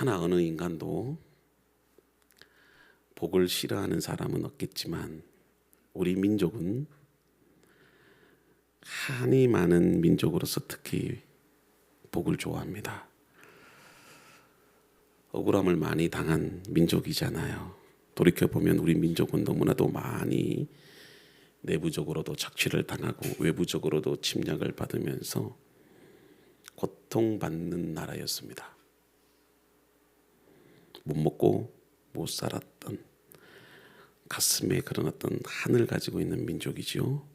차나 어느 인간도 복을 싫어하는 사람은 없겠지만 우리 민족은 한이 많은 민족으로서 특히 복을 좋아합니다. 억울함을 많이 당한 민족이잖아요. 돌이켜보면 우리 민족은 너무나도 많이 내부적으로도 착취를 당하고 외부적으로도 침략을 받으면서 고통받는 나라였습니다. 못 먹고 못 살았던 가슴에 그런 어떤 한을 가지고 있는 민족이지요.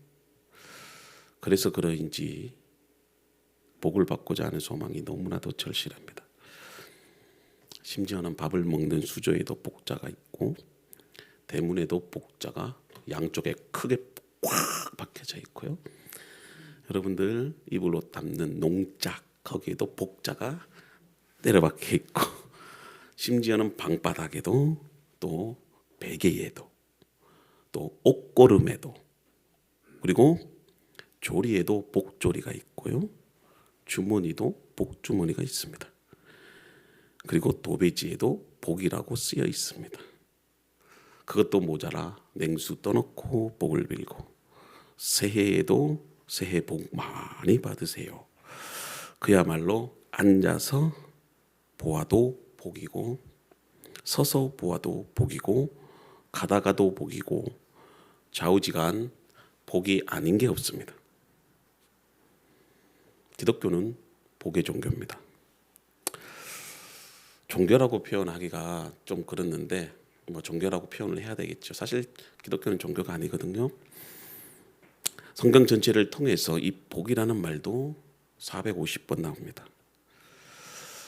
그래서 그런지 복을 받고자 하는 소망이 너무나도 절실합니다. 심지어는 밥을 먹는 수저에도 복자가 있고 대문에도 복자가 양쪽에 크게 꽉 박혀져 있고요. 여러분들 입으로 담는 농짝 거기에도 복자가 때려박혀 있고 심지어는 방바닥에도 또 베개에도 또 옷고름에도 그리고 조리에도 복조리가 있고요. 주머니도 복주머니가 있습니다. 그리고 도배지에도 복이라고 쓰여 있습니다. 그것도 모자라 냉수 떠놓고 복을 빌고 새해에도 새해 복 많이 받으세요. 그야말로 앉아서 보아도 복이고 서서 보아도 복이고 가다가도 복이고 좌우지간 복이 아닌 게 없습니다. 기독교는 복의 종교입니다. 종교라고 표현하기가 좀 그렇는데 종교라고 표현을 해야 되겠죠. 사실 기독교는 종교가 아니거든요. 성경 전체를 통해서 이 복이라는 말도 450번 나옵니다.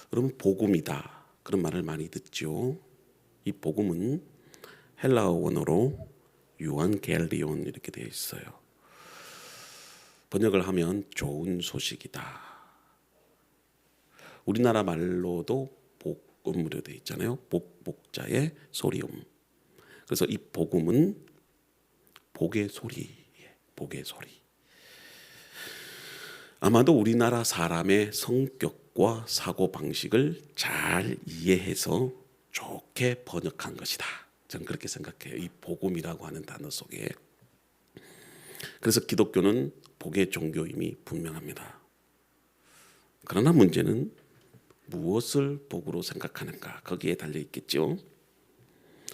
그러면 복음이다 그런 말을 많이 듣죠. 이 복음은 헬라어 원어로 유안겔리온 이렇게 되어 있어요. 번역을 하면 좋은 소식이다. 우리나라 말로도 복음으로 되어 있잖아요. 복자의 소리음. 그래서 이 복음은 복의 소리, 복의 소리. 아마도 우리나라 사람의 성격과 사고 방식을 잘 이해해서 좋게 번역한 것이다. 저는 그렇게 생각해요. 이 복음이라고 하는 단어 속에. 그래서 기독교는 복의 종교임이 분명합니다. 그러나 문제는 무엇을 복으로 생각하는가 거기에 달려 있겠죠.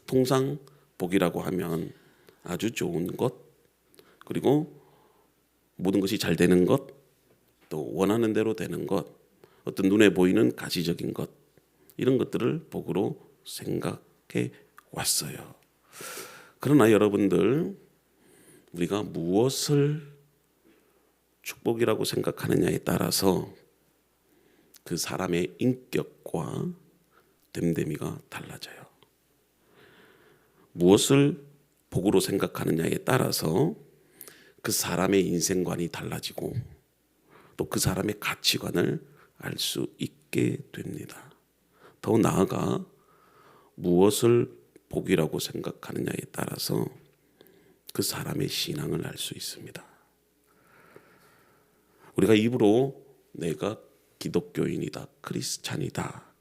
통상 복이라고 하면 아주 좋은 것 그리고 모든 것이 잘 되는 것 또 원하는 대로 되는 것 어떤 눈에 보이는 가시적인 것 이런 것들을 복으로 생각해 왔어요. 그러나 여러분들 우리가 무엇을 축복이라고 생각하느냐에 따라서 그 사람의 인격과 됨됨이가 달라져요. 무엇을 복으로 생각하느냐에 따라서 그 사람의 인생관이 달라지고 또 그 사람의 가치관을 알 수 있게 됩니다. 더 나아가 무엇을 복이라고 생각하느냐에 따라서 그 사람의 신앙을 알 수 있습니다. 우리가 입으로 내가 기독교인이다, 크리스찬이다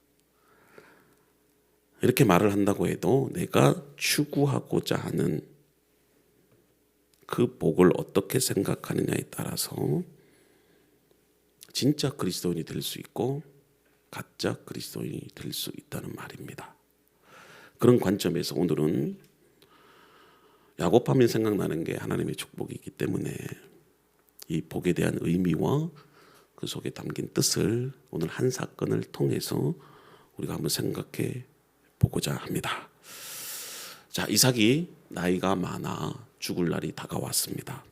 이렇게 말을 한다고 해도 내가 추구하고자 하는 그 복을 어떻게 생각하느냐에 따라서 진짜 그리스도인이 될 수 있고 가짜 그리스도인이 될 수 있다는 말입니다. 그런 관점에서 오늘은 야곱하면 생각나는 게 하나님의 축복이기 때문에 이 복에 대한 의미와 그 속에 담긴 뜻을 오늘 한 사건을 통해서 우리가 한번 생각해 보고자 합니다. 자, 이삭이 나이가 많아 죽을 날이 다가왔습니다.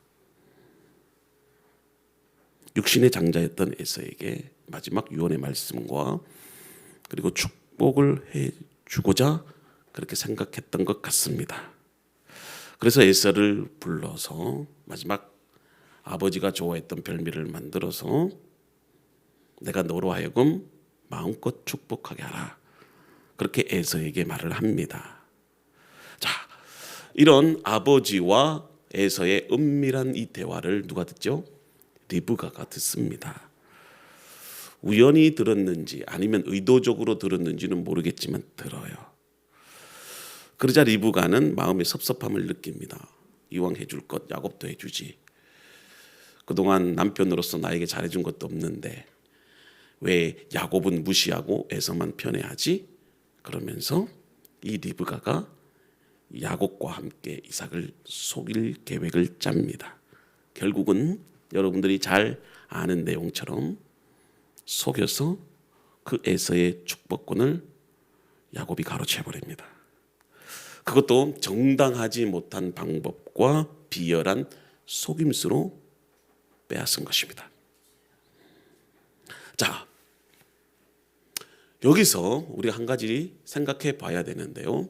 육신의 장자였던 에서에게 마지막 유언의 말씀과 그리고 축복을 해주고자 그렇게 생각했던 것 같습니다. 그래서 에서를 불러서 마지막 아버지가 좋아했던 별미를 만들어서 내가 너로 하여금 마음껏 축복하게 하라. 그렇게 에서에게 말을 합니다. 자, 이런 아버지와 에서의 은밀한 이 대화를 누가 듣죠? 리브가가 듣습니다. 우연히 들었는지 아니면 의도적으로 들었는지는 모르겠지만 들어요. 그러자 리브가는 마음의 섭섭함을 느낍니다. 이왕 해줄 것 야곱도 해주지. 그동안 남편으로서 나에게 잘해준 것도 없는데 왜 야곱은 무시하고 에서만 편애하지? 그러면서 이 리브가가 야곱과 함께 이삭을 속일 계획을 짭니다. 결국은 여러분들이 잘 아는 내용처럼 속여서 그 에서의 축복권을 야곱이 가로채버립니다. 그것도 정당하지 못한 방법과 비열한 속임수로 빼앗은 것입니다. 자, 여기서 우리가 한 가지 생각해 봐야 되는데요.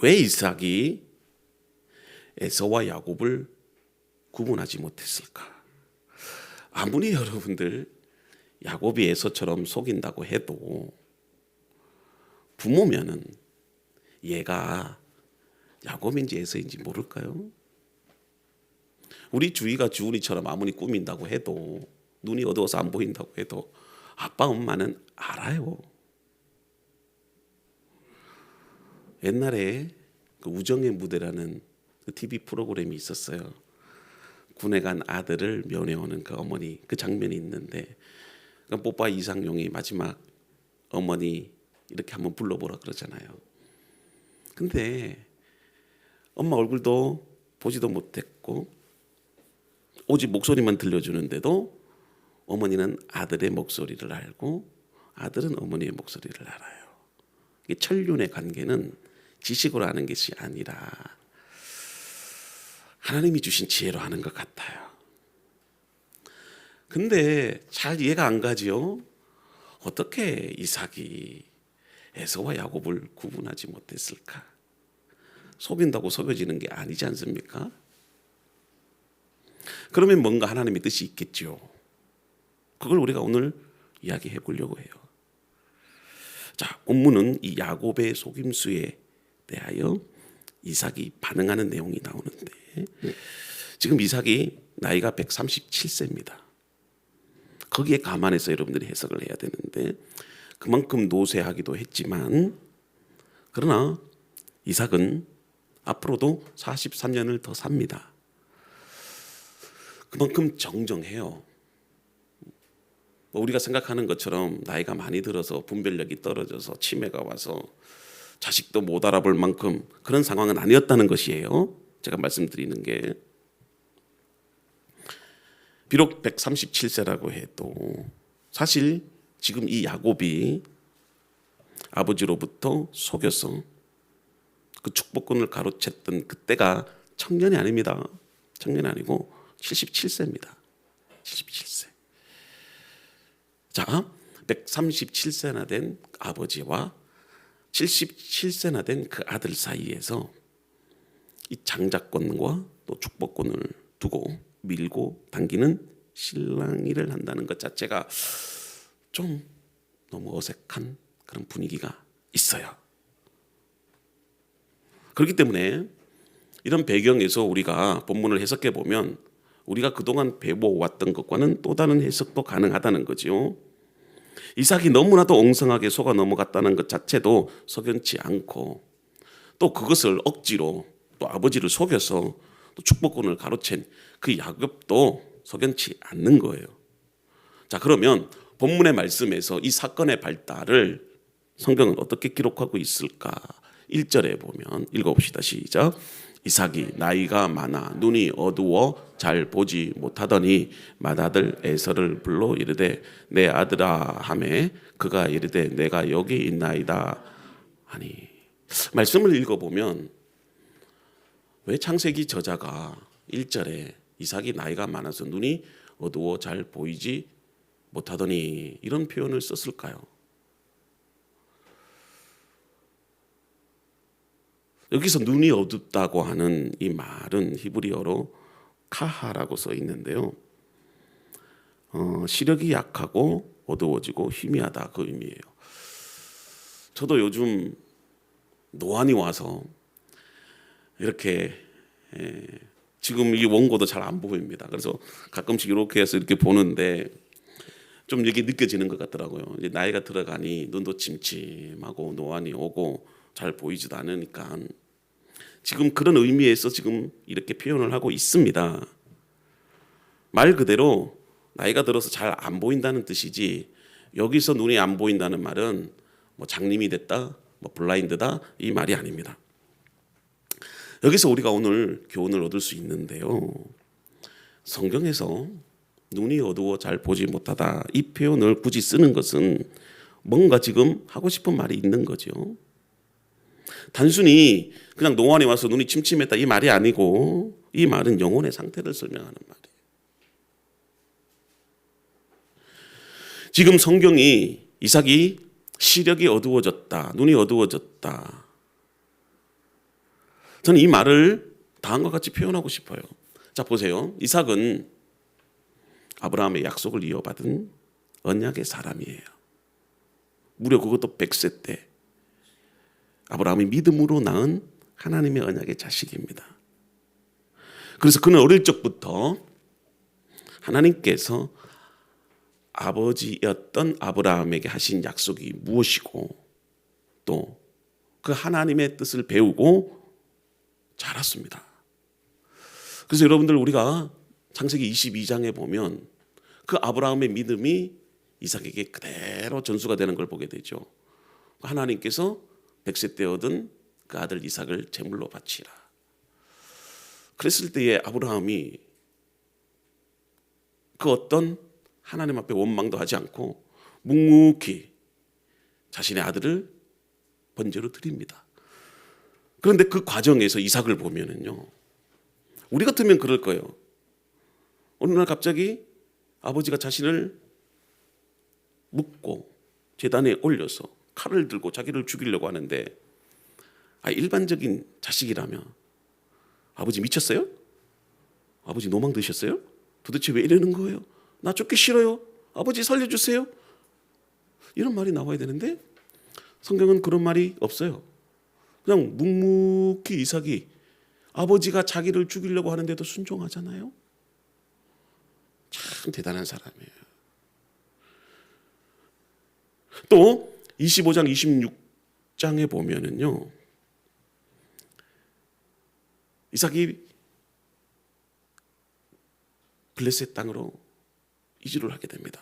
왜 이삭이 에서와 야곱을 구분하지 못했을까? 아무리 여러분들 야곱이 에서처럼 속인다고 해도 부모면은 얘가 야곱인지 에서인지 모를까요? 우리 주희가 주은이처럼 아무리 꾸민다고 해도 눈이 어두워서 안 보인다고 해도 아빠 엄마는 알아요. 옛날에 그 우정의 무대라는 그 TV 프로그램이 있었어요. 군에 간 아들을 면회오는 그 어머니 그 장면이 있는데 그 뽀빠 이상용이 마지막 어머니 이렇게 한번 불러보라 그러잖아요. 근데 엄마 얼굴도 보지도 못했고 오직 목소리만 들려주는데도 어머니는 아들의 목소리를 알고 아들은 어머니의 목소리를 알아요. 이 천륜의 관계는 지식으로 하는 것이 아니라 하나님이 주신 지혜로 하는 것 같아요. 근데 잘 이해가 안 가지요. 어떻게 이삭이 에서와 야곱을 구분하지 못했을까? 속인다고 속여지는 게 아니지 않습니까? 그러면 뭔가 하나님의 뜻이 있겠죠. 그걸 우리가 오늘 이야기해 보려고 해요. 자, 본문은 이 야곱의 속임수에 대하여 이삭이 반응하는 내용이 나오는데 지금 이삭이 나이가 137세입니다. 거기에 감안해서 여러분들이 해석을 해야 되는데 그만큼 노쇠하기도 했지만 그러나 이삭은 앞으로도 43년을 더 삽니다. 그만큼 정정해요. 우리가 생각하는 것처럼 나이가 많이 들어서 분별력이 떨어져서 치매가 와서 자식도 못 알아볼 만큼 그런 상황은 아니었다는 것이에요. 제가 말씀드리는 게 비록 137세라고 해도 사실 지금 이 야곱이 아버지로부터 속여서 그 축복권을 가로챘던 그때가 청년이 아닙니다. 청년이 아니고 77세입니다. 77세. 자, 137세나 된 아버지와 77세나 된 그 아들 사이에서 이 장자권과 또 축복권을 두고 밀고 당기는 실랑이를 한다는 것 자체가 좀 너무 어색한 그런 분위기가 있어요. 그렇기 때문에 이런 배경에서 우리가 본문을 해석해 보면 우리가 그동안 배워왔던 것과는 또 다른 해석도 가능하다는 거죠. 이삭이 너무나도 엉성하게 속아 넘어갔다는 것 자체도 석연치 않고 또 그것을 억지로 또 아버지를 속여서 또 축복권을 가로챈 그 야곱도 석연치 않는 거예요. 자, 그러면 본문의 말씀에서 이 사건의 발달을 성경은 어떻게 기록하고 있을까? 1절에 보면 읽어봅시다. 시작. 이삭이 나이가 많아 눈이 어두워 잘 보지 못하더니 맏아들 에서를 불러 이르되 내 아들아 하매 그가 이르되 내가 여기 있나이다 하니. 말씀을 읽어보면 왜 창세기 저자가 1절에 이삭이 나이가 많아서 눈이 어두워 잘 보이지 못하더니 이런 표현을 썼을까요? 여기서 눈이 어둡다고 하는 이 말은 히브리어로 카하라고 써 있는데요. 시력이 약하고 어두워지고 희미하다 그 의미예요. 저도 요즘 노안이 와서 이렇게 지금 이 원고도 잘 안 보입니다. 그래서 가끔씩 이렇게 해서 이렇게 보는데 좀 이게 느껴지는 것 같더라고요. 이제 나이가 들어가니 눈도 침침하고 노안이 오고 잘 보이지도 않으니까 지금 그런 의미에서 지금 이렇게 표현을 하고 있습니다. 말 그대로 나이가 들어서 잘 안 보인다는 뜻이지, 여기서 눈이 안 보인다는 말은 뭐 장님이 됐다, 뭐 블라인드다, 이 말이 아닙니다. 여기서 우리가 오늘 교훈을 얻을 수 있는데요, 성경에서 눈이 어두워 잘 보지 못하다 이 표현을 굳이 쓰는 것은 뭔가 지금 하고 싶은 말이 있는 거죠. 단순히 그냥 노안이 와서 눈이 침침했다 이 말이 아니고, 이 말은 영혼의 상태를 설명하는 말이에요. 지금 성경이 이삭이 시력이 어두워졌다, 눈이 어두워졌다, 저는 이 말을 다음과 같이 표현하고 싶어요. 자, 보세요. 이삭은 아브라함의 약속을 이어받은 언약의 사람이에요. 무려 그것도 100세 때 아브라함이 믿음으로 낳은 하나님의 언약의 자식입니다. 그래서 그는 어릴 적부터 하나님께서 아버지였던 아브라함에게 하신 약속이 무엇이고 또 그 하나님의 뜻을 배우고 자랐습니다. 그래서 여러분들, 우리가 창세기 22장에 보면 그 아브라함의 믿음이 이삭에게 그대로 전수가 되는 걸 보게 되죠. 하나님께서 100세 때 얻은 그 아들 이삭을 제물로 바치라. 그랬을 때에 아브라함이 그 어떤 하나님 앞에 원망도 하지 않고 묵묵히 자신의 아들을 번제로 드립니다. 그런데 그 과정에서 이삭을 보면은요, 우리 같으면 그럴 거예요. 어느 날 갑자기 아버지가 자신을 묶고 제단에 올려서 칼을 들고 자기를 죽이려고 하는데, 일반적인 자식이라면 아버지 미쳤어요? 아버지 노망 드셨어요? 도대체 왜 이러는 거예요? 나 죽기 싫어요. 아버지 살려주세요. 이런 말이 나와야 되는데 성경은 그런 말이 없어요. 그냥 묵묵히 이삭이 아버지가 자기를 죽이려고 하는데도 순종하잖아요. 참 대단한 사람이에요. 또 25장 26장에 보면은요, 이삭이 블레셋 땅으로 이주를 하게 됩니다.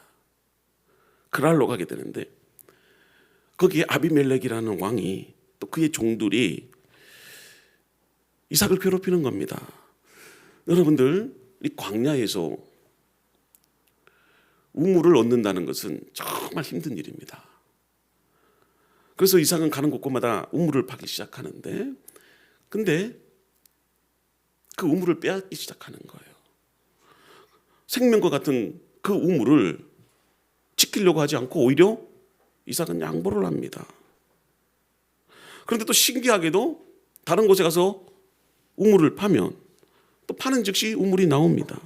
그랄로 가게 되는데, 거기에 아비멜렉이라는 왕이 또 그의 종들이 이삭을 괴롭히는 겁니다. 여러분들, 이 광야에서 우물을 얻는다는 것은 정말 힘든 일입니다. 그래서 이삭은 가는 곳곳마다 우물을 파기 시작하는데, 근데 그 우물을 빼앗기 시작하는 거예요. 생명과 같은 그 우물을 지키려고 하지 않고 오히려 이삭은 양보를 합니다. 그런데 또 신기하게도 다른 곳에 가서 우물을 파면 또 파는 즉시 우물이 나옵니다.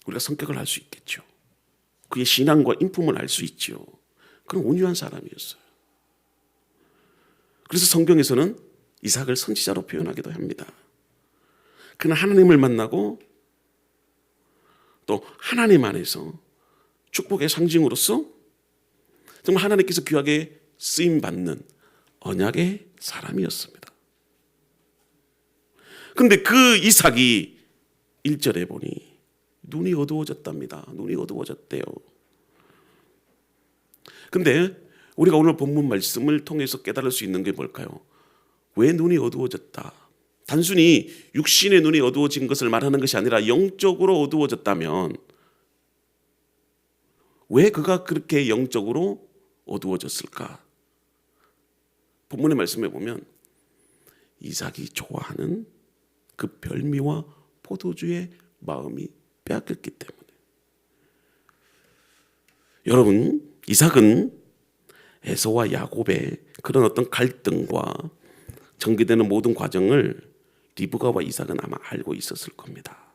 우리가 성격을 알 수 있겠죠. 그의 신앙과 인품을 알 수 있죠. 그런 온유한 사람이었어요. 그래서 성경에서는 이삭을 선지자로 표현하기도 합니다. 그는 하나님을 만나고 또 하나님 안에서 축복의 상징으로서 정말 하나님께서 귀하게 쓰임받는 언약의 사람이었습니다. 그런데 그 이삭이 1절에 보니 눈이 어두워졌답니다. 눈이 어두워졌대요. 근데 우리가 오늘 본문 말씀을 통해서 깨달을 수 있는 게 뭘까요? 왜 눈이 어두워졌다? 단순히 육신의 눈이 어두워진 것을 말하는 것이 아니라 영적으로 어두워졌다면 왜 그가 그렇게 영적으로 어두워졌을까? 본문의 말씀에 보면 이삭이 좋아하는 그 별미와 포도주의 마음이 빼앗겼기 때문에. 여러분, 이삭은 에서와 야곱의 그런 어떤 갈등과 전개되는 모든 과정을 리브가와 이삭은 아마 알고 있었을 겁니다.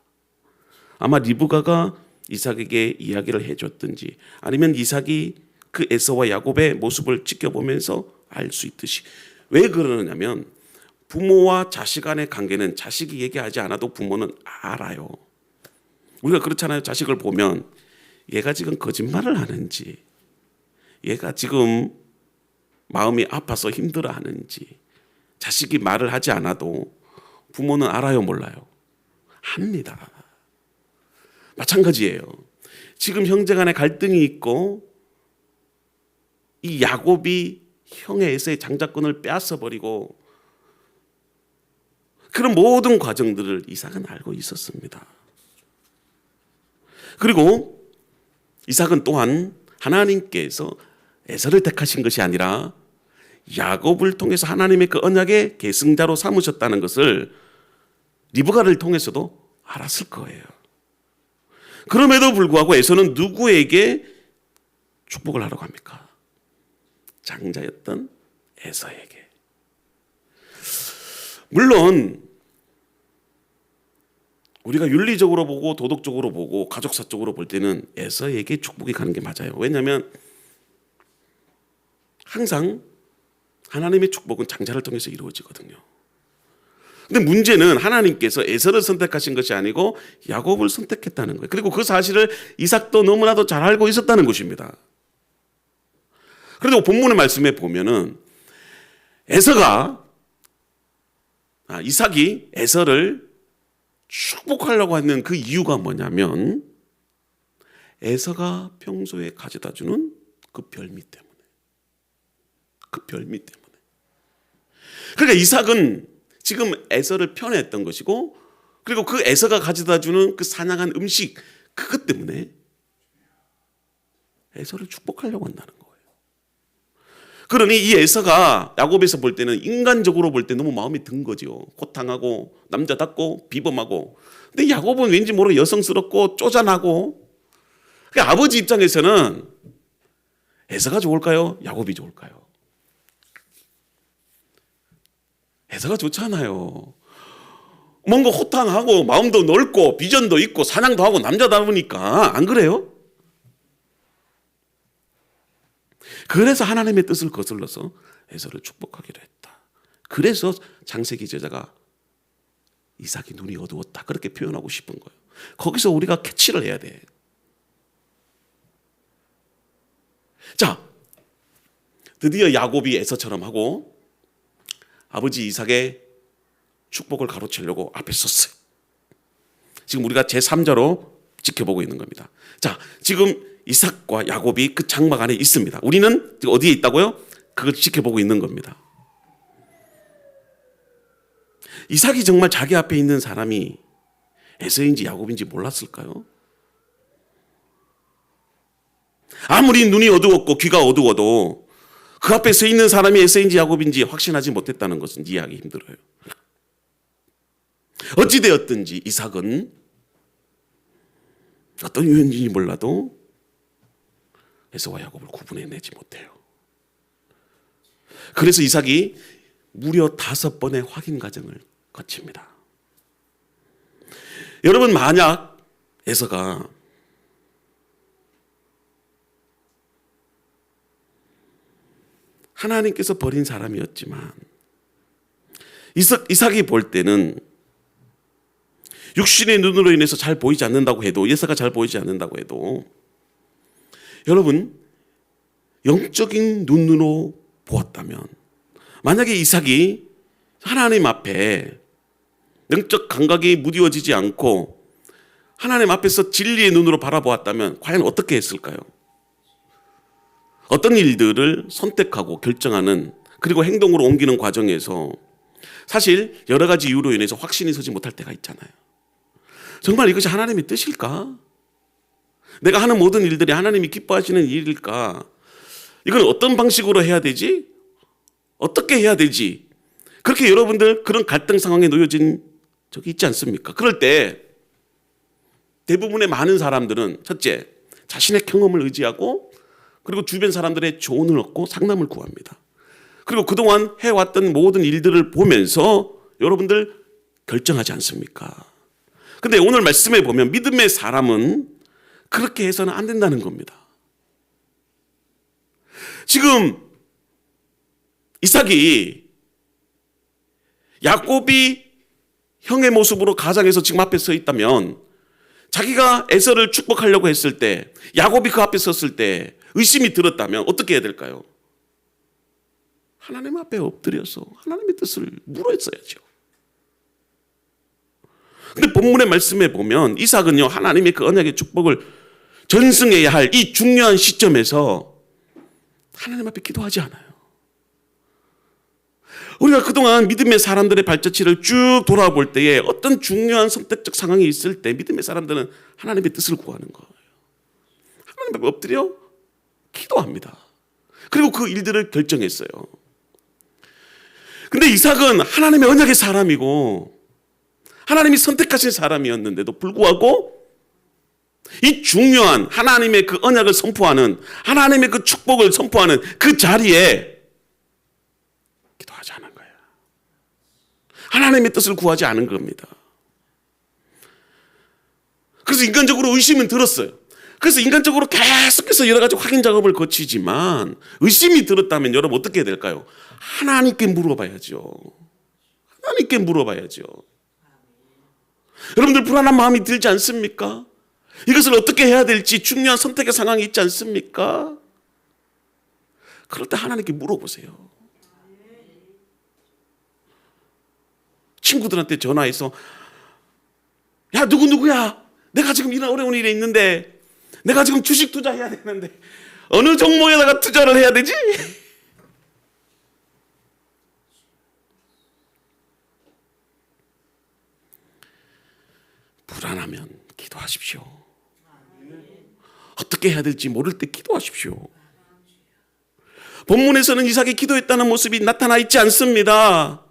아마 리브가가 이삭에게 이야기를 해줬든지 아니면 이삭이 그 에서와 야곱의 모습을 지켜보면서 알 수 있듯이. 왜 그러냐면 부모와 자식 간의 관계는 자식이 얘기하지 않아도 부모는 알아요. 우리가 그렇잖아요. 자식을 보면 얘가 지금 거짓말을 하는지, 얘가 지금 마음이 아파서 힘들어하는지, 자식이 말을 하지 않아도 부모는 알아요, 몰라요? 합니다. 마찬가지예요. 지금 형제 간에 갈등이 있고 이 야곱이 형의 에서의 장자권을 빼앗아 버리고 그런 모든 과정들을 이삭은 알고 있었습니다. 그리고 이삭은 또한 하나님께서 에서를 택하신 것이 아니라 야곱을 통해서 하나님의 그 언약의 계승자로 삼으셨다는 것을 리브가를 통해서도 알았을 거예요. 그럼에도 불구하고 에서는 누구에게 축복을 하라고 합니까? 장자였던 에서에게. 물론 우리가 윤리적으로 보고 도덕적으로 보고 가족사적으로 볼 때는 에서에게 축복이 가는 게 맞아요. 왜냐하면 항상 하나님의 축복은 장자를 통해서 이루어지거든요. 근데 문제는 하나님께서 에서를 선택하신 것이 아니고 야곱을 선택했다는 거예요. 그리고 그 사실을 이삭도 너무나도 잘 알고 있었다는 것입니다. 그래도 본문의 말씀에 보면은 이삭이 에서를 축복하려고 하는 그 이유가 뭐냐면 에서가 평소에 가져다 주는 그 별미 때문에. 그러니까 이삭은 지금 에서를 편애했던 것이고 그리고 그 에서가 가져다 주는 그 사냥한 음식 그것 때문에 에서를 축복하려고 한다는 거예요. 그러니 이 에서가 야곱에서 볼 때는 인간적으로 볼 때 너무 마음이 든 거죠. 호탕하고 남자답고 비범하고. 근데 야곱은 왠지 모르게 여성스럽고 쪼잔하고. 그러니까 아버지 입장에서는 에서가 좋을까요? 야곱이 좋을까요? 에서가 좋잖아요. 뭔가 호탕하고 마음도 넓고 비전도 있고 사냥도 하고 남자다 보니까 안 그래요? 그래서 하나님의 뜻을 거슬러서 에서를 축복하기로 했다. 그래서 창세기 저자가 이삭이 눈이 어두웠다 그렇게 표현하고 싶은 거예요. 거기서 우리가 캐치를 해야 돼. 자, 드디어 야곱이 에서처럼 하고 아버지 이삭의 축복을 가로채려고 앞에 섰어요. 지금 우리가 제3자로 지켜보고 있는 겁니다. 자, 지금 이삭과 야곱이 그 장막 안에 있습니다. 우리는 지금 어디에 있다고요? 그걸 지켜보고 있는 겁니다. 이삭이 정말 자기 앞에 있는 사람이 에서인지 야곱인지 몰랐을까요? 아무리 눈이 어두웠고 귀가 어두워도 그 앞에 서 있는 사람이 에서인지 야곱인지 확신하지 못했다는 것은 이해하기 힘들어요. 어찌되었든지 이삭은 어떤 유형인지 몰라도 에서와 야곱을 구분해내지 못해요. 그래서 이삭이 무려 5번의 확인 과정을 거칩니다. 여러분, 만약 에서가 하나님께서 버린 사람이었지만 이삭이 볼 때는 육신의 눈으로 인해서 잘 보이지 않는다고 해도 에서가 잘 보이지 않는다고 해도 여러분 영적인 눈으로 보았다면 만약에 이삭이 하나님 앞에 영적 감각이 무디워지지 않고 하나님 앞에서 진리의 눈으로 바라보았다면 과연 어떻게 했을까요? 어떤 일들을 선택하고 결정하는 그리고 행동으로 옮기는 과정에서 사실 여러 가지 이유로 인해서 확신이 서지 못할 때가 있잖아요. 정말 이것이 하나님의 뜻일까? 내가 하는 모든 일들이 하나님이 기뻐하시는 일일까? 이건 어떤 방식으로 해야 되지? 어떻게 해야 되지? 그렇게 여러분들 그런 갈등 상황에 놓여진 적이 있지 않습니까? 그럴 때 대부분의 많은 사람들은 첫째, 자신의 경험을 의지하고 그리고 주변 사람들의 조언을 얻고 상담을 구합니다. 그리고 그동안 해왔던 모든 일들을 보면서 여러분들 결정하지 않습니까? 근데 오늘 말씀에 보면 믿음의 사람은 그렇게 해서는 안 된다는 겁니다. 지금 이삭이 야곱이 형의 모습으로 가장해서 지금 앞에 서 있다면 자기가 에서를 축복하려고 했을 때, 야곱이 그 앞에 섰을 때 의심이 들었다면 어떻게 해야 될까요? 하나님 앞에 엎드려서 하나님의 뜻을 물었어야죠. 근데 본문의 말씀에 보면 이삭은요, 하나님의 그 언약의 축복을 전승해야 할 이 중요한 시점에서 하나님 앞에 기도하지 않아요. 우리가 그동안 믿음의 사람들의 발자취를 쭉 돌아볼 때에 어떤 중요한 선택적 상황이 있을 때 믿음의 사람들은 하나님의 뜻을 구하는 거예요. 하나님 앞에 엎드려 기도합니다. 그리고 그 일들을 결정했어요. 근데 이삭은 하나님의 언약의 사람이고 하나님이 선택하신 사람이었는데도 불구하고 이 중요한 하나님의 그 언약을 선포하는, 하나님의 그 축복을 선포하는 그 자리에 기도하지 않은 거예요. 하나님의 뜻을 구하지 않은 겁니다. 그래서 인간적으로 의심은 들었어요. 그래서 인간적으로 계속해서 여러 가지 확인 작업을 거치지만 의심이 들었다면 여러분 어떻게 해야 될까요? 하나님께 물어봐야죠. 하나님께 물어봐야죠. 여러분들 불안한 마음이 들지 않습니까? 이것을 어떻게 해야 될지 중요한 선택의 상황이 있지 않습니까? 그럴 때 하나님께 물어보세요. 친구들한테 전화해서 야 누구야? 내가 지금 이런 어려운 일에 있는데 내가 지금 주식 투자해야 되는데 어느 종목에다가 투자를 해야 되지? 불안하면 기도하십시오. 어떻게 해야 될지 모를 때 기도하십시오. 본문에서는 이삭이 기도했다는 모습이 나타나 있지 않습니다.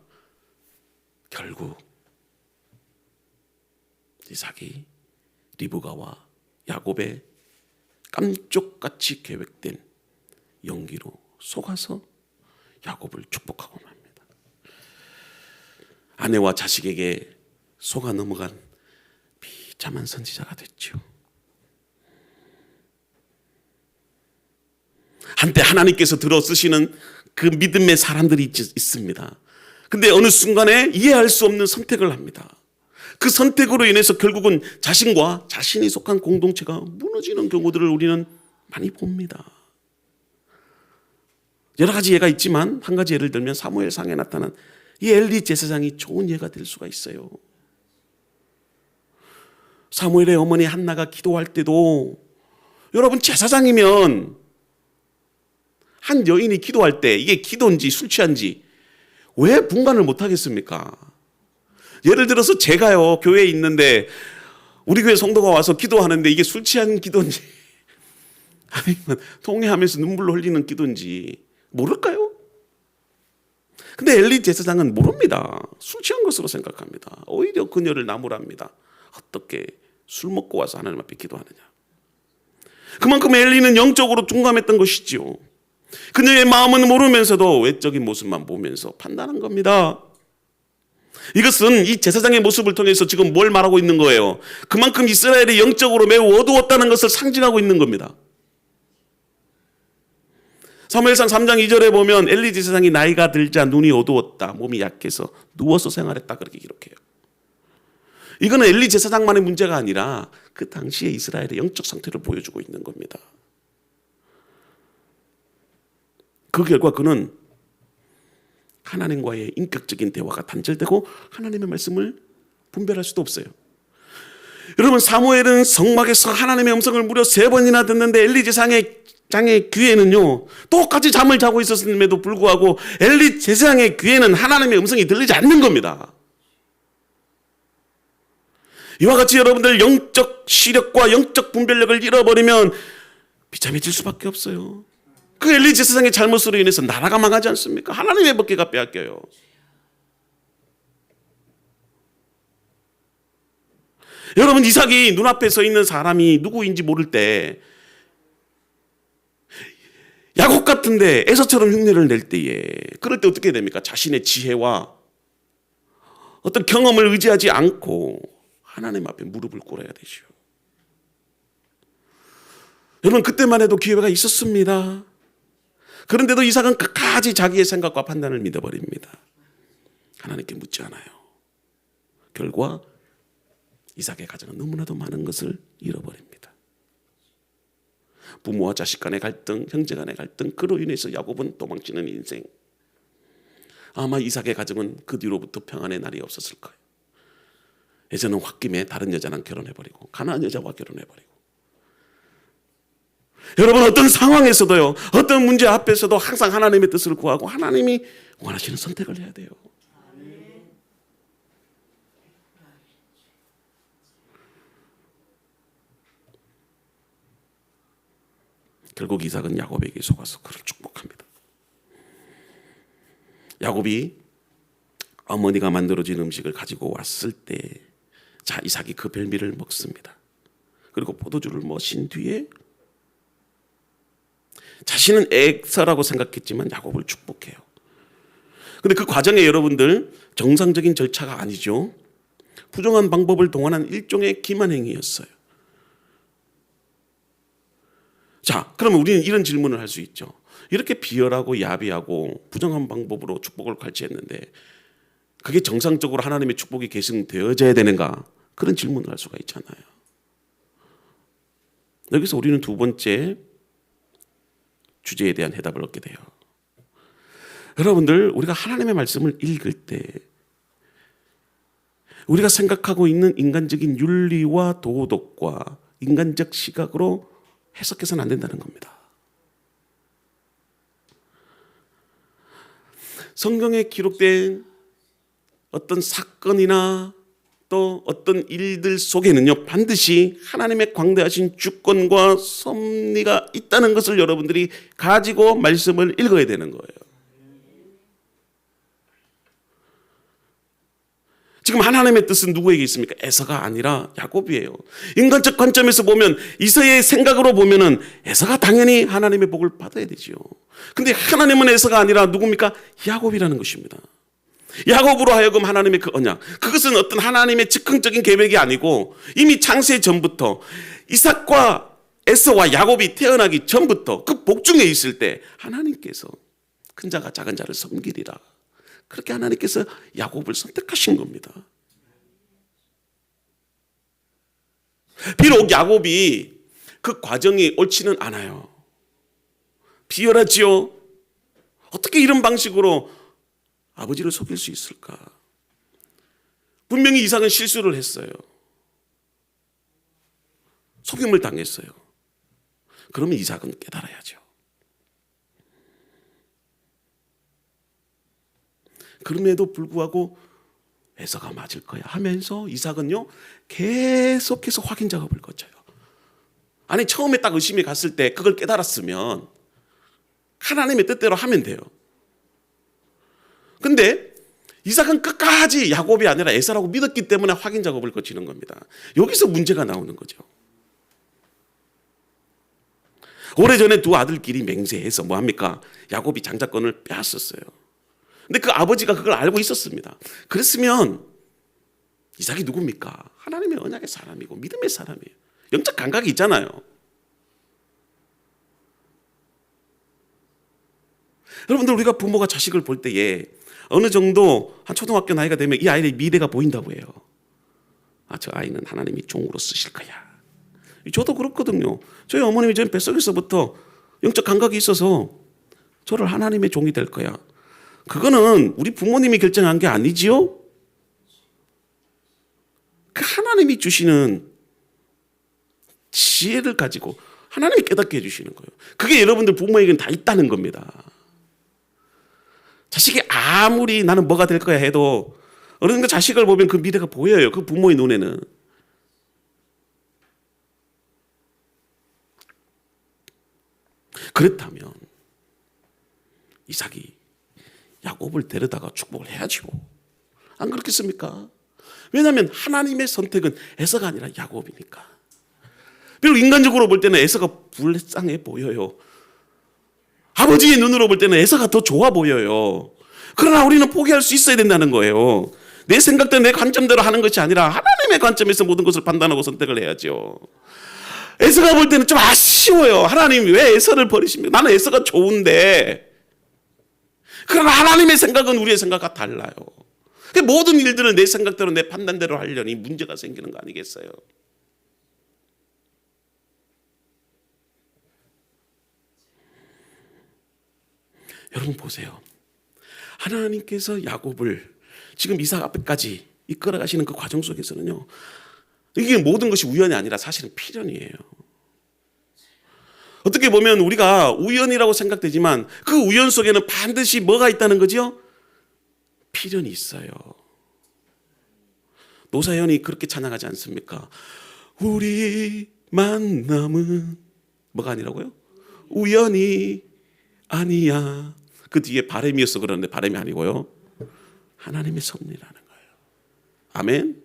결국 이삭이 리브가와 야곱의 깜쪽같이 계획된 연기로 속아서 야곱을 축복하고 맙니다. 아내와 자식에게 속아 넘어간 비참한 선지자가 됐죠. 한때 하나님께서 들어 쓰시는 그 믿음의 사람들이 있습니다. 근데 어느 순간에 이해할 수 없는 선택을 합니다. 그 선택으로 인해서 결국은 자신과 자신이 속한 공동체가 무너지는 경우들을 우리는 많이 봅니다. 여러 가지 예가 있지만 한 가지 예를 들면 사무엘상에 나타난 이 엘리 제사장이 좋은 예가 될 수가 있어요. 사무엘의 어머니 한나가 기도할 때도 여러분 제사장이면 한 여인이 기도할 때 이게 기도인지 술 취한지 왜 분간을 못 하겠습니까? 예를 들어서 제가요 교회에 있는데 우리 교회 성도가 와서 기도하는데 이게 술 취한 기도인지 아니면 통회하면서 눈물로 흘리는 기도인지 모를까요? 근데 엘리 제사장은 모릅니다. 술 취한 것으로 생각합니다. 오히려 그녀를 나무랍니다. 어떻게 술 먹고 와서 하나님 앞에 기도하느냐. 그만큼 엘리는 영적으로 둔감했던 것이지요. 그녀의 마음은 모르면서도 외적인 모습만 보면서 판단한 겁니다. 이것은 이 제사장의 모습을 통해서 지금 뭘 말하고 있는 거예요? 그만큼 이스라엘이 영적으로 매우 어두웠다는 것을 상징하고 있는 겁니다. 사무엘상 3장 2절에 보면 엘리 제사장이 나이가 들자 눈이 어두웠다, 몸이 약해서 누워서 생활했다 그렇게 기록해요. 이거는 엘리 제사장만의 문제가 아니라 그 당시의 이스라엘의 영적 상태를 보여주고 있는 겁니다. 그 결과 그는 하나님과의 인격적인 대화가 단절되고 하나님의 말씀을 분별할 수도 없어요. 여러분 사무엘은 성막에서 하나님의 음성을 무려 3번이나 듣는데 엘리 제사장의 귀에는요 똑같이 잠을 자고 있었음에도 불구하고 엘리 제사장의 귀에는 하나님의 음성이 들리지 않는 겁니다. 이와 같이 여러분들 영적 시력과 영적 분별력을 잃어버리면 비참해질 수밖에 없어요. 그 엘리 제사장의 잘못으로 인해서 나라가 망하지 않습니까? 하나님의 법궤가 빼앗겨요. 여러분 이삭이 눈앞에 서 있는 사람이 누구인지 모를 때 야곱 같은데 에서처럼 흉내를 낼 때에 그럴 때 어떻게 됩니까? 자신의 지혜와 어떤 경험을 의지하지 않고 하나님 앞에 무릎을 꿇어야 되죠. 여러분 그때만 해도 기회가 있었습니다. 그런데도 이삭은 끝까지 자기의 생각과 판단을 믿어버립니다. 하나님께 묻지 않아요. 결과 이삭의 가정은 너무나도 많은 것을 잃어버립니다. 부모와 자식 간의 갈등, 형제 간의 갈등, 그로 인해서 야곱은 도망치는 인생. 아마 이삭의 가정은 그 뒤로부터 평안의 날이 없었을 거예요. 예전은 홧김에 다른 여자랑 결혼해버리고 가나안 여자와 결혼해버리고. 여러분, 어떤 상황에서도요, 어떤 문제 앞에서도 항상 하나님의 뜻을 구하고 하나님이 원하시는 선택을 해야 돼요. 결국 이삭은 야곱에게 속아서 그를 축복합니다. 야곱이 어머니가 만들어진 음식을 가지고 왔을 때, 자, 이삭이 그 별미를 먹습니다. 그리고 포도주를 마신 뒤에 자신은 에서라고 생각했지만 야곱을 축복해요. 근데 그 과정에 여러분들, 정상적인 절차가 아니죠. 부정한 방법을 동원한 일종의 기만행위였어요. 자, 그러면 우리는 이런 질문을 할 수 있죠. 이렇게 비열하고 야비하고 부정한 방법으로 축복을 갈취했는데 그게 정상적으로 하나님의 축복이 계승되어져야 되는가? 그런 질문을 할 수가 있잖아요. 여기서 우리는 두 번째 주제에 대한 해답을 얻게 돼요. 여러분들, 우리가 하나님의 말씀을 읽을 때 우리가 생각하고 있는 인간적인 윤리와 도덕과 인간적 시각으로 해석해서는 안 된다는 겁니다. 성경에 기록된 어떤 사건이나 또 어떤 일들 속에는요, 반드시 하나님의 광대하신 주권과 섭리가 있다는 것을 여러분들이 가지고 말씀을 읽어야 되는 거예요. 지금 하나님의 뜻은 누구에게 있습니까? 에서가 아니라 야곱이에요. 인간적 관점에서 보면, 이서의 생각으로 보면은 에서가 당연히 하나님의 복을 받아야 되지요. 근데 하나님은 에서가 아니라 누굽니까? 야곱이라는 것입니다. 야곱으로 하여금 하나님의 그 언약, 그것은 어떤 하나님의 즉흥적인 계획이 아니고 이미 창세 전부터 이삭과 에서와 야곱이 태어나기 전부터 그 복중에 있을 때 하나님께서 큰 자가 작은 자를 섬기리라, 그렇게 하나님께서 야곱을 선택하신 겁니다. 비록 야곱이 그 과정이 옳지는 않아요. 비열하지요. 어떻게 이런 방식으로 아버지를 속일 수 있을까? 분명히 이삭은 실수를 했어요. 속임을 당했어요. 그러면 이삭은 깨달아야죠. 그럼에도 불구하고 에서가 맞을 거야 하면서 이삭은요, 계속해서 확인 작업을 거쳐요. 아니, 처음에 딱 의심이 갔을 때 그걸 깨달았으면 하나님의 뜻대로 하면 돼요. 근데 이삭은 끝까지 야곱이 아니라 에서라고 믿었기 때문에 확인 작업을 거치는 겁니다. 여기서 문제가 나오는 거죠. 오래전에 두 아들끼리 맹세해서 뭐합니까? 야곱이 장자권을 빼앗았어요. 근데 그 아버지가 그걸 알고 있었습니다. 그랬으면 이삭이 누굽니까? 하나님의 언약의 사람이고 믿음의 사람이에요. 영적 감각이 있잖아요. 여러분들, 우리가 부모가 자식을 볼 때에 어느 정도 한 초등학교 나이가 되면 이 아이의 미래가 보인다고 해요. 아, 저 아이는 하나님이 종으로 쓰실 거야. 저도 그렇거든요. 저희 어머님이 전 뱃속에서부터 영적 감각이 있어서 저를 하나님의 종이 될 거야. 그거는 우리 부모님이 결정한 게 아니지요. 그 하나님이 주시는 지혜를 가지고 하나님이 깨닫게 해주시는 거예요. 그게 여러분들 부모에게는 다 있다는 겁니다. 자식이 아무리 나는 뭐가 될 거야 해도 어느 정도 자식을 보면 그 미래가 보여요. 그 부모의 눈에는. 그렇다면 이삭이 야곱을 데려다가 축복을 해야죠. 안 그렇겠습니까? 왜냐하면 하나님의 선택은 에서가 아니라 야곱이니까. 비록 인간적으로 볼 때는 에서가 불쌍해 보여요. 아버지의 눈으로 볼 때는 에서가 더 좋아 보여요. 그러나 우리는 포기할 수 있어야 된다는 거예요. 내 생각대로 내 관점대로 하는 것이 아니라 하나님의 관점에서 모든 것을 판단하고 선택을 해야죠. 에서가 볼 때는 좀 아쉬워요. 하나님이 왜 에서를 버리십니까? 나는 에서가 좋은데. 그러나 하나님의 생각은 우리의 생각과 달라요. 그 모든 일들을 내 생각대로 내 판단대로 하려니 문제가 생기는 거 아니겠어요? 여러분 보세요. 하나님께서 야곱을 지금 이삭 앞에까지 이끌어 가시는 그 과정 속에서는요, 이게 모든 것이 우연이 아니라 사실은 필연이에요. 어떻게 보면 우리가 우연이라고 생각되지만 그 우연 속에는 반드시 뭐가 있다는 거죠? 필연이 있어요. 노사연이 그렇게 찬양하지 않습니까? 우리 만남은 뭐가 아니라고요? 우연이 아니야. 그 뒤에 바람이었어 그러는데 바람이 아니고요, 하나님의 섭리라는 거예요. 아멘.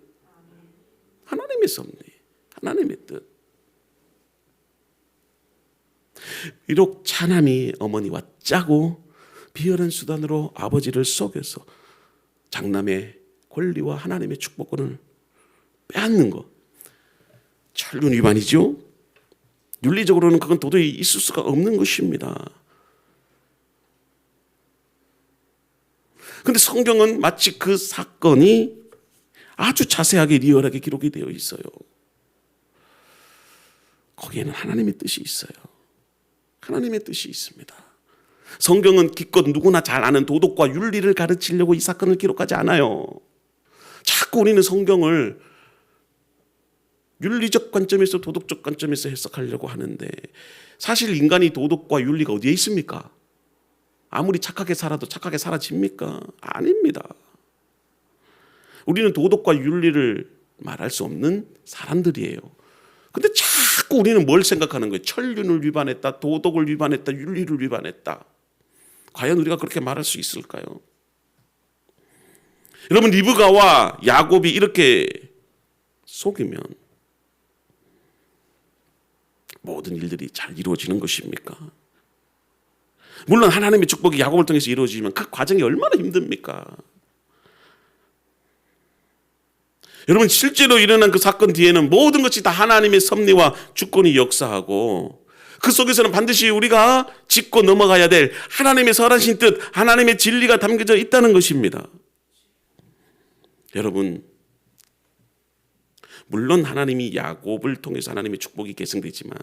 하나님의 섭리, 하나님의 뜻. 비록 차남이 어머니와 짜고 비열한 수단으로 아버지를 속여서 장남의 권리와 하나님의 축복권을 빼앗는 것, 천륜 위반이죠. 윤리적으로는 그건 도저히 있을 수가 없는 것입니다. 그런데 성경은 마치 그 사건이 아주 자세하게 리얼하게 기록이 되어 있어요. 거기에는 하나님의 뜻이 있어요. 하나님의 뜻이 있습니다. 성경은 기껏 누구나 잘 아는 도덕과 윤리를 가르치려고 이 사건을 기록하지 않아요. 자꾸 우리는 성경을 윤리적 관점에서 도덕적 관점에서 해석하려고 하는데, 사실 인간이 도덕과 윤리가 어디에 있습니까? 아무리 착하게 살아도 착하게 사라집니까? 아닙니다. 우리는 도덕과 윤리를 말할 수 없는 사람들이에요. 근데 자꾸 우리는 뭘 생각하는 거예요? 천륜을 위반했다, 도덕을 위반했다, 윤리를 위반했다. 과연 우리가 그렇게 말할 수 있을까요? 여러분, 리브가와 야곱이 이렇게 속이면 모든 일들이 잘 이루어지는 것입니까? 물론 하나님의 축복이 야곱을 통해서 이루어지지만 그 과정이 얼마나 힘듭니까? 여러분, 실제로 일어난 그 사건 뒤에는 모든 것이 다 하나님의 섭리와 주권이 역사하고, 그 속에서는 반드시 우리가 짚고 넘어가야 될 하나님의 선하신 뜻, 하나님의 진리가 담겨져 있다는 것입니다. 여러분, 물론 하나님이 야곱을 통해서 하나님의 축복이 계승되지만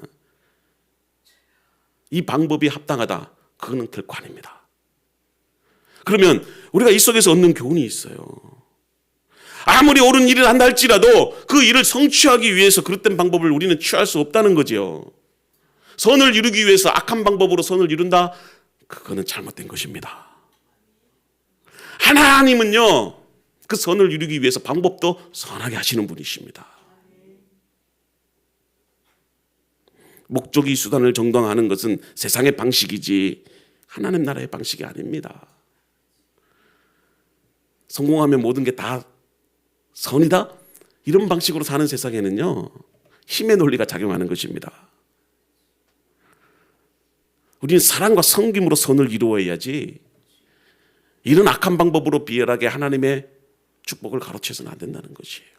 이 방법이 합당하다, 그거는 결코 아닙니다. 그러면 우리가 이 속에서 얻는 교훈이 있어요. 아무리 옳은 일을 한다 할지라도 그 일을 성취하기 위해서 그릇된 방법을 우리는 취할 수 없다는 거죠. 선을 이루기 위해서 악한 방법으로 선을 이룬다, 그거는 잘못된 것입니다. 하나님은요, 그 선을 이루기 위해서 방법도 선하게 하시는 분이십니다. 목적이 수단을 정당화하는 것은 세상의 방식이지 하나님 나라의 방식이 아닙니다. 성공하면 모든 게 다 선이다? 이런 방식으로 사는 세상에는요, 힘의 논리가 작용하는 것입니다. 우리는 사랑과 섬김으로 선을 이루어야지 이런 악한 방법으로 비열하게 하나님의 축복을 가로채서는 안 된다는 것이에요.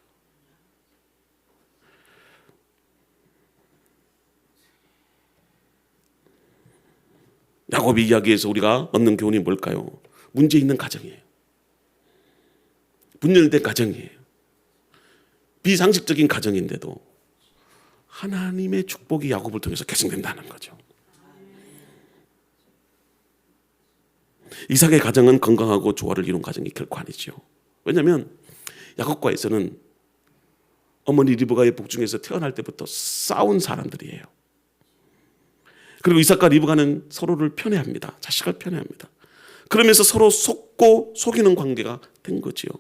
야곱의 이야기에서 우리가 얻는 교훈이 뭘까요? 문제 있는 가정이에요. 분열된 가정이에요. 비상식적인 가정인데도 하나님의 축복이 야곱을 통해서 계승된다는 거죠. 이삭의 가정은 건강하고 조화를 이룬 가정이 결코 아니죠. 왜냐하면 야곱과 에서는 어머니 리브가의 복중에서 태어날 때부터 싸운 사람들이에요. 그리고 이삭과 리브가는 서로를 편애합니다. 자식을 편애합니다. 그러면서 서로 속고 속이는 관계가 된 거지요.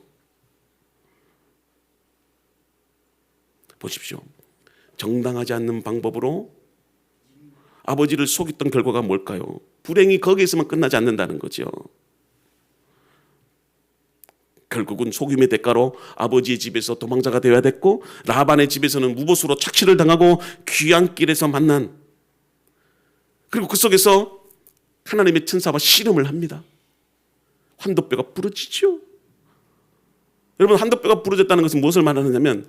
보십시오. 정당하지 않는 방법으로 아버지를 속였던 결과가 뭘까요? 불행이 거기에서만 끝나지 않는다는 거죠. 결국은 속임의 대가로 아버지의 집에서 도망자가 되어야 됐고, 라반의 집에서는 무보수로 착취를 당하고 귀한 길에서 만난, 그리고 그 속에서 하나님의 천사와 씨름을 합니다. 환도뼈가 부러지죠. 여러분, 환도뼈가 부러졌다는 것은 무엇을 말하느냐면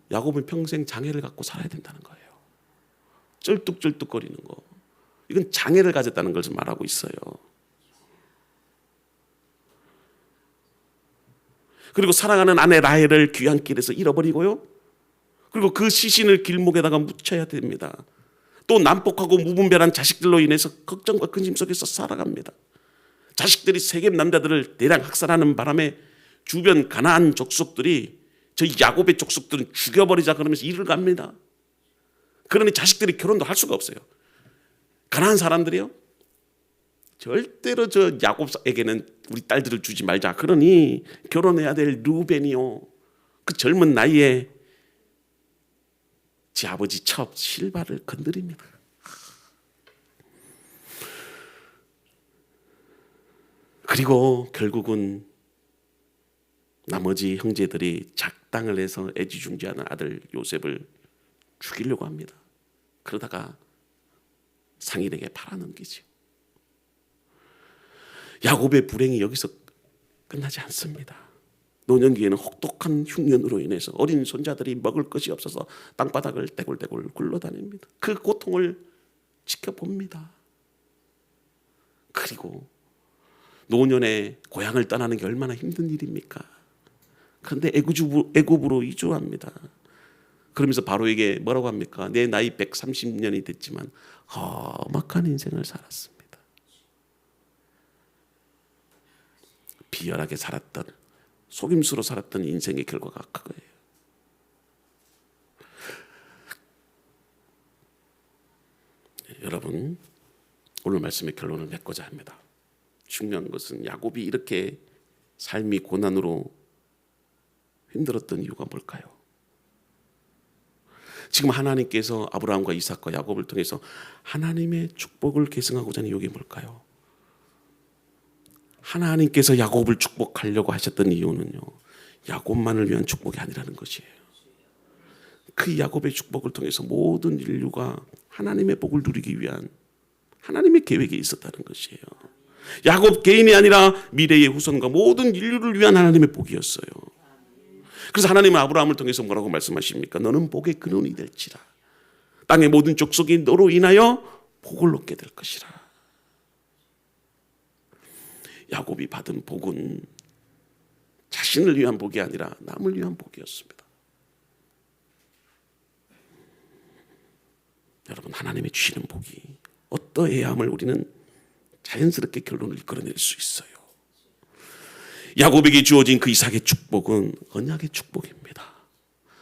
야곱은 평생 장애를 갖고 살아야 된다는 거예요. 쩔뚝쩔뚝거리는 거, 이건 장애를 가졌다는 것을 말하고 있어요. 그리고 사랑하는 아내 라헬을 귀한 길에서 잃어버리고요. 그리고 그 시신을 길목에다가 묻혀야 됩니다. 또 난폭하고 무분별한 자식들로 인해서 걱정과 근심 속에서 살아갑니다. 자식들이 세겜 남자들을 대량 학살하는 바람에 주변 가나안 족속들이 저희 야곱의 족속들은 죽여버리자 그러면서 일을 갑니다. 그러니 자식들이 결혼도 할 수가 없어요. 가나안 사람들이요, 절대로 저 야곱에게는 우리 딸들을 주지 말자. 그러니 결혼해야 될 르우벤이요, 그 젊은 나이에 지 아버지 첩 실바를 건드립니다. 그리고 결국은 나머지 형제들이 작당을 해서 애지중지하는 아들 요셉을 죽이려고 합니다. 그러다가 상인에게 팔아넘기죠. 야곱의 불행이 여기서 끝나지 않습니다. 노년기에는 혹독한 흉년으로 인해서 어린 손자들이 먹을 것이 없어서 땅바닥을 떼굴떼굴 굴러다닙니다. 그 고통을 지켜봅니다. 그리고 노년에 고향을 떠나는 게 얼마나 힘든 일입니까? 그런데 애굽으로 이주합니다. 그러면서 바로에게 뭐라고 합니까? 내 나이 130년이 됐지만 험악한 인생을 살았습니다. 비열하게 살았던, 속임수로 살았던 인생의 결과가 그거예요. 여러분, 오늘 말씀의 결론을 맺고자 합니다. 중요한 것은 야곱이 이렇게 삶이 고난으로 힘들었던 이유가 뭘까요? 지금 하나님께서 아브라함과 이삭과 야곱을 통해서 하나님의 축복을 계승하고자 하는 이유가 뭘까요? 하나님께서 야곱을 축복하려고 하셨던 이유는요, 야곱만을 위한 축복이 아니라는 것이에요. 그 야곱의 축복을 통해서 모든 인류가 하나님의 복을 누리기 위한 하나님의 계획이 있었다는 것이에요. 야곱 개인이 아니라 미래의 후손과 모든 인류를 위한 하나님의 복이었어요. 그래서 하나님은 아브라함을 통해서 뭐라고 말씀하십니까? 너는 복의 근원이 될지라. 땅의 모든 족속이 너로 인하여 복을 얻게 될 것이라. 야곱이 받은 복은 자신을 위한 복이 아니라 남을 위한 복이었습니다. 여러분, 하나님이 주시는 복이 어떠해야 함을 우리는 자연스럽게 결론을 이끌어낼 수 있어요. 야곱에게 주어진 그 이삭의 축복은 언약의 축복입니다.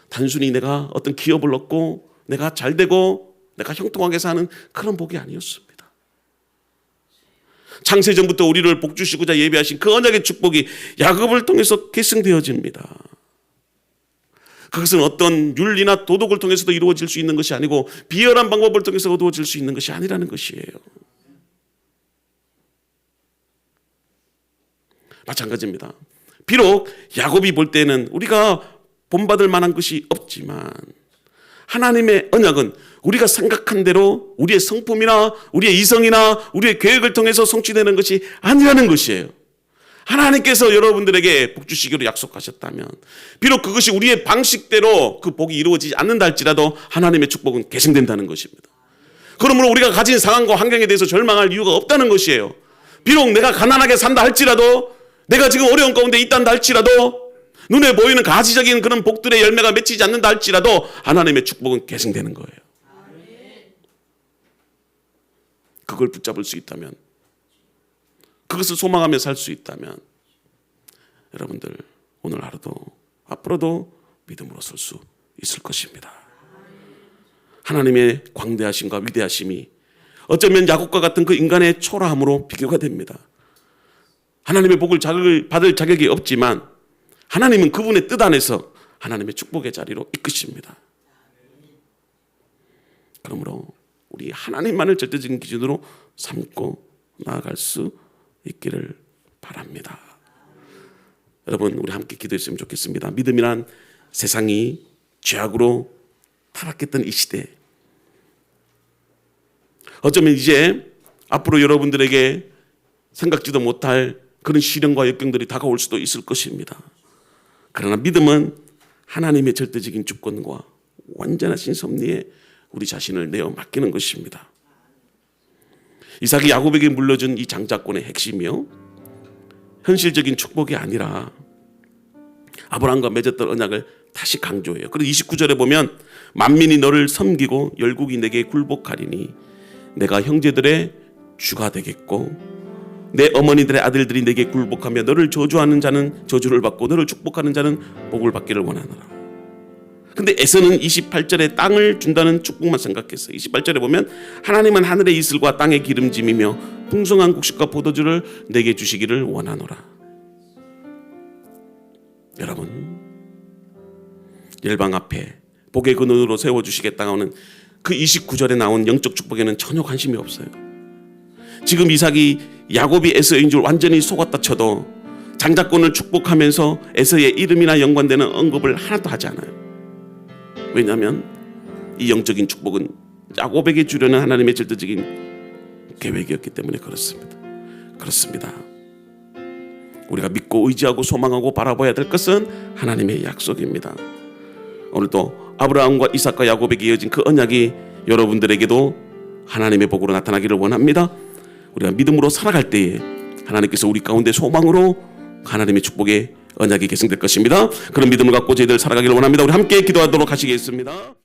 단순히 내가 어떤 기업을 얻고 내가 잘되고 내가 형통하게 사는 그런 복이 아니었습니다. 창세전부터 우리를 복주시고자 예비하신 그 언약의 축복이 야곱을 통해서 계승되어집니다. 그것은 어떤 윤리나 도덕을 통해서도 이루어질 수 있는 것이 아니고 비열한 방법을 통해서 얻어질 수 있는 것이 아니라는 것이에요. 마찬가지입니다. 비록 야곱이 볼 때는 우리가 본받을 만한 것이 없지만 하나님의 언약은 우리가 생각한 대로 우리의 성품이나 우리의 이성이나 우리의 계획을 통해서 성취되는 것이 아니라는 것이에요. 하나님께서 여러분들에게 복 주시기로 약속하셨다면 비록 그것이 우리의 방식대로 그 복이 이루어지지 않는다 할지라도 하나님의 축복은 계승된다는 것입니다. 그러므로 우리가 가진 상황과 환경에 대해서 절망할 이유가 없다는 것이에요. 비록 내가 가난하게 산다 할지라도, 내가 지금 어려운 가운데 있단다 할지라도, 눈에 보이는 가시적인 그런 복들의 열매가 맺히지 않는다 할지라도 하나님의 축복은 계승되는 거예요. 그걸 붙잡을 수 있다면, 그것을 소망하며 살 수 있다면 여러분들 오늘 하루도 앞으로도 믿음으로 설 수 있을 것입니다. 하나님의 광대하심과 위대하심이 어쩌면 야곱과 같은 그 인간의 초라함으로 비교가 됩니다. 하나님의 복을 받을 자격이 없지만 하나님은 그분의 뜻 안에서 하나님의 축복의 자리로 이끄십니다. 그러므로 우리 하나님만을 절대적인 기준으로 삼고 나아갈 수 있기를 바랍니다. 여러분, 우리 함께 기도했으면 좋겠습니다. 믿음이란 세상이 죄악으로 타락했던 이 시대, 어쩌면 이제 앞으로 여러분들에게 생각지도 못할 그런 시련과 역경들이 다가올 수도 있을 것입니다. 그러나 믿음은 하나님의 절대적인 주권과 완전하신 섭리에 우리 자신을 내어 맡기는 것입니다. 이삭이 야곱에게 물려준 이 장자권의 핵심이요, 현실적인 축복이 아니라 아브라함과 맺었던 언약을 다시 강조해요. 그리고 29절에 보면 만민이 너를 섬기고 열국이 내게 굴복하리니 내가 형제들의 주가 되겠고 내 어머니들의 아들들이 내게 굴복하며 너를 저주하는 자는 저주를 받고 너를 축복하는 자는 복을 받기를 원하노라. 근데 에서는 28절에 땅을 준다는 축복만 생각했어요. 28절에 보면 하나님은 하늘의 이슬과 땅의 기름짐이며 풍성한 곡식과 포도주를 내게 주시기를 원하노라. 여러분, 열방 앞에 복의 근원으로 세워주시겠다고 하는 그 29절에 나온 영적 축복에는 전혀 관심이 없어요. 지금 이삭이 야곱이 에서인 줄 완전히 속았다 쳐도 장자권을 축복하면서 에서의 이름이나 연관되는 언급을 하나도 하지 않아요. 왜냐하면 이 영적인 축복은 야곱에게 주려는 하나님의 절대적인 계획이었기 때문에 그렇습니다. 우리가 믿고 의지하고 소망하고 바라봐야 될 것은 하나님의 약속입니다. 오늘도 아브라함과 이삭과 야곱에게 이어진 그 언약이 여러분들에게도 하나님의 복으로 나타나기를 원합니다. 우리가 믿음으로 살아갈 때에 하나님께서 우리 가운데 소망으로 하나님의 축복의 언약이 계승될 것입니다. 그런 믿음을 갖고 저희들 살아가기를 원합니다. 우리 함께 기도하도록 하시겠습니다.